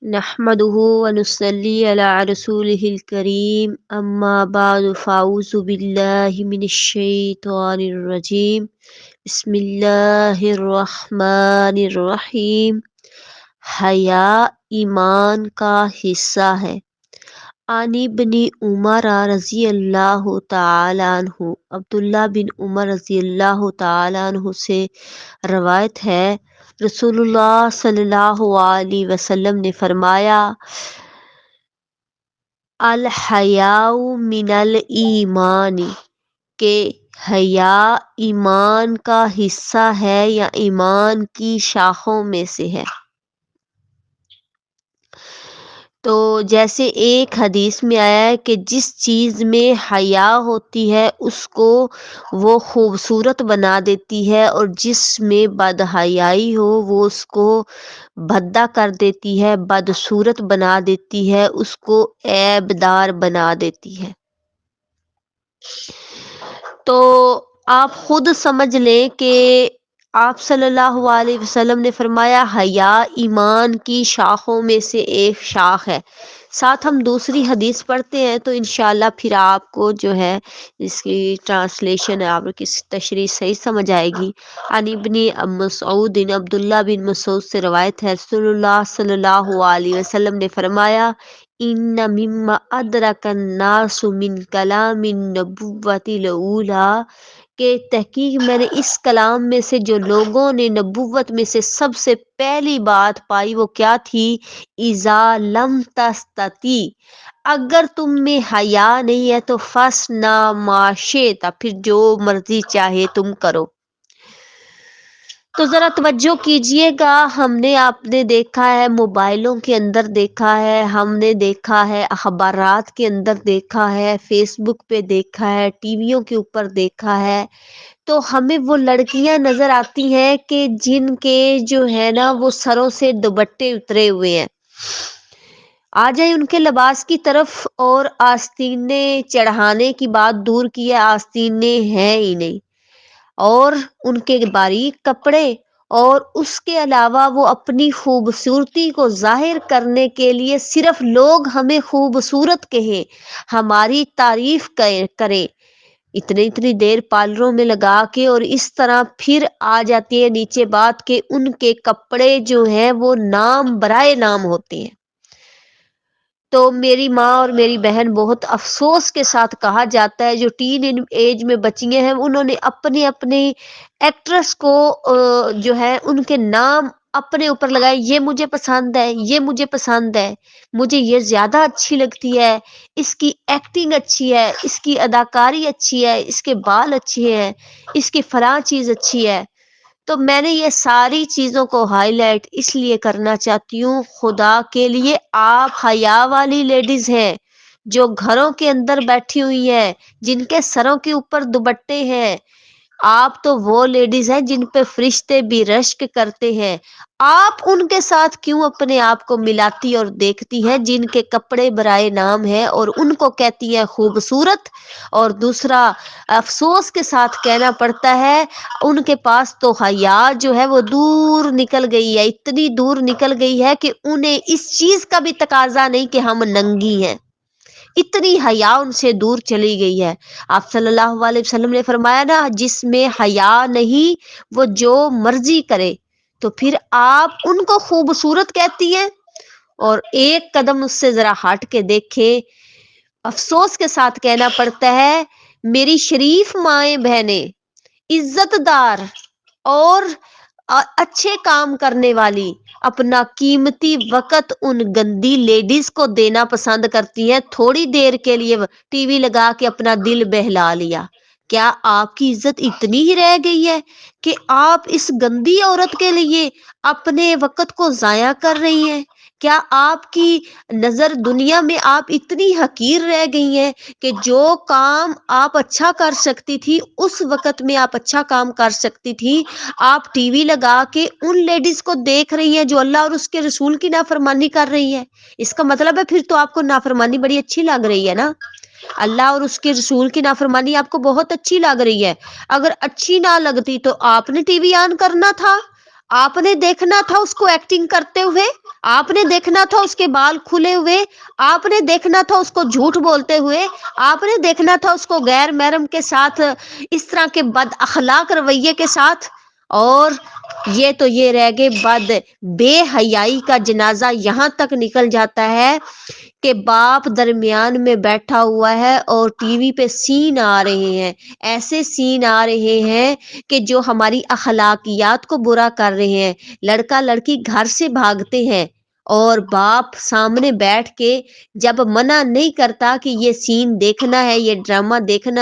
نحمده ونصلي على رسوله الكريم اما بعد فاعوذ بالله من الشیطان الرجیم بسم اللہ الرحمن الرحیم۔ حیا ایمان کا حصہ ہے۔ عن ابن عمر رضی اللہ تعالی عنہ، عبداللہ بن عمر رضی اللہ تعالی عنہ سے روایت ہے، رسول اللہ صلی اللہ علیہ وسلم نے فرمایا، الحیاء من الایمان، کہ حیا ایمان کا حصہ ہے یا ایمان کی شاخوں میں سے ہے۔ تو جیسے ایک حدیث میں آیا ہے کہ جس چیز میں حیا ہوتی ہے اس کو وہ خوبصورت بنا دیتی ہے، اور جس میں بدحیائی ہو وہ اس کو بھدا کر دیتی ہے، بدصورت بنا دیتی ہے، اس کو عیب دار بنا دیتی ہے۔ تو آپ خود سمجھ لیں کہ آپ صلی اللہ علیہ وسلم نے فرمایا حیا ایمان کی شاخوں میں سے ایک شاخ ہے۔ ساتھ ہم دوسری حدیث پڑھتے ہیں تو انشاءاللہ پھر آپ کو جو ہے اس کی ٹرانسلیشن آپ کی تشریح صحیح سمجھ آئے گی۔ عن ابن مسعود، عبداللہ بن مسعود سے روایت ہے، رسول اللہ صلی اللہ علیہ وسلم نے فرمایا، ان مما ادرک الناس من کلام النبوۃ الاولی، کہ تحقیق میں نے اس کلام میں سے جو لوگوں نے نبوت میں سے سب سے پہلی بات پائی وہ کیا تھی، اذا لم تستطیع، اگر تم میں حیا نہیں ہے تو فاصنع ما شئت، پھر جو مرضی چاہے تم کرو۔ تو ذرا توجہ کیجئے گا، ہم نے آپ نے دیکھا ہے موبائلوں کے اندر دیکھا ہے، ہم نے دیکھا ہے اخبارات کے اندر دیکھا ہے، فیس بک پہ دیکھا ہے، ٹی ویوں کے اوپر دیکھا ہے، تو ہمیں وہ لڑکیاں نظر آتی ہیں کہ جن کے جو ہے نا وہ سروں سے دوپٹے اترے ہوئے ہیں۔ آ جائیں ان کے لباس کی طرف، اور آستینے چڑھانے کی بات دور کی ہے، آستینے ہیں ہی نہیں، اور ان کے باریک کپڑے، اور اس کے علاوہ وہ اپنی خوبصورتی کو ظاہر کرنے کے لیے صرف لوگ ہمیں خوبصورت کہیں، ہماری تعریف کریں، اتنی دیر پارلروں میں لگا کے، اور اس طرح پھر آ جاتی ہے نیچے بات کہ ان کے کپڑے جو ہیں وہ نام برائے نام ہوتے ہیں۔ تو میری ماں اور میری بہن بہت افسوس کے ساتھ کہا جاتا ہے جو ٹین ایج میں بچیاں ہیں انہوں نے اپنے ایکٹریس کو جو ہے ان کے نام اپنے اوپر لگائے، یہ مجھے پسند ہے، یہ مجھے پسند ہے، مجھے یہ زیادہ اچھی لگتی ہے، اس کی ایکٹنگ اچھی ہے، اس کی اداکاری اچھی ہے، اس کے بال اچھے ہیں، اس کی فلاں چیز اچھی ہے۔ تو میں نے یہ ساری چیزوں کو ہائی لائٹ اس لیے کرنا چاہتی ہوں، خدا کے لیے آپ حیا والی لیڈیز ہیں جو گھروں کے اندر بیٹھی ہوئی ہیں، جن کے سروں کے اوپر دوپٹے ہیں، آپ تو وہ لیڈیز ہیں جن پہ فرشتے بھی رشک کرتے ہیں، آپ ان کے ساتھ کیوں اپنے آپ کو ملاتی اور دیکھتی ہیں جن کے کپڑے برائے نام ہیں اور ان کو کہتی ہیں خوبصورت، اور دوسرا افسوس کے ساتھ کہنا پڑتا ہے ان کے پاس تو حیا جو ہے وہ دور نکل گئی ہے، اتنی دور نکل گئی ہے کہ انہیں اس چیز کا بھی تقاضا نہیں کہ ہم ننگی ہیں، اتنی حیا ان سے دور چلی گئی ہے۔ آپ صلی اللہ علیہ وسلم نے فرمایا نا، جس میں حیا نہیں وہ جو مرضی کرے، تو پھر آپ ان کو خوبصورت کہتی ہیں، اور ایک قدم اس سے ذرا ہٹ کے دیکھیں، افسوس کے ساتھ کہنا پڑتا ہے میری شریف مائیں بہنیں، عزت دار اور اچھے کام کرنے والی اپنا قیمتی وقت ان گندی لیڈیز کو دینا پسند کرتی ہیں، تھوڑی دیر کے لیے ٹی وی لگا کے اپنا دل بہلا لیا۔ کیا آپ کی عزت اتنی ہی رہ گئی ہے کہ آپ اس گندی عورت کے لیے اپنے وقت کو ضائع کر رہی ہیں؟ کیا آپ کی نظر دنیا میں آپ اتنی حقیر رہ گئی ہیں کہ جو کام آپ اچھا کر سکتی تھی اس وقت میں آپ اچھا کام کر سکتی تھی، آپ ٹی وی لگا کے ان لیڈیز کو دیکھ رہی ہیں جو اللہ اور اس کے رسول کی نافرمانی کر رہی ہیں؟ اس کا مطلب ہے پھر تو آپ کو نافرمانی بڑی اچھی لگ رہی ہے نا، اللہ اور اس کے رسول کی نافرمانی آپ کو بہت اچھی لگ رہی ہے۔ اگر اچھی نہ لگتی تو آپ نے ٹی وی آن کرنا تھا، آپ نے دیکھنا تھا اس کو ایکٹنگ کرتے ہوئے، آپ نے دیکھنا تھا اس کے بال کھلے ہوئے، آپ نے دیکھنا تھا اس کو جھوٹ بولتے ہوئے، آپ نے دیکھنا تھا اس کو غیر محرم کے ساتھ اس طرح کے بد اخلاق رویے کے ساتھ، اور یہ رہ گئے بے حیائی کا جنازہ یہاں تک نکل جاتا ہے کہ باپ درمیان میں بیٹھا ہوا ہے اور ٹی وی پہ سین آ رہے ہیں، ایسے سین آ رہے ہیں کہ جو ہماری اخلاقیات کو برا کر رہے ہیں، لڑکا لڑکی گھر سے بھاگتے ہیں اور باپ سامنے بیٹھ کے جب منع نہیں کرتا کہ یہ سین دیکھنا ہے، یہ ڈرامہ دیکھنا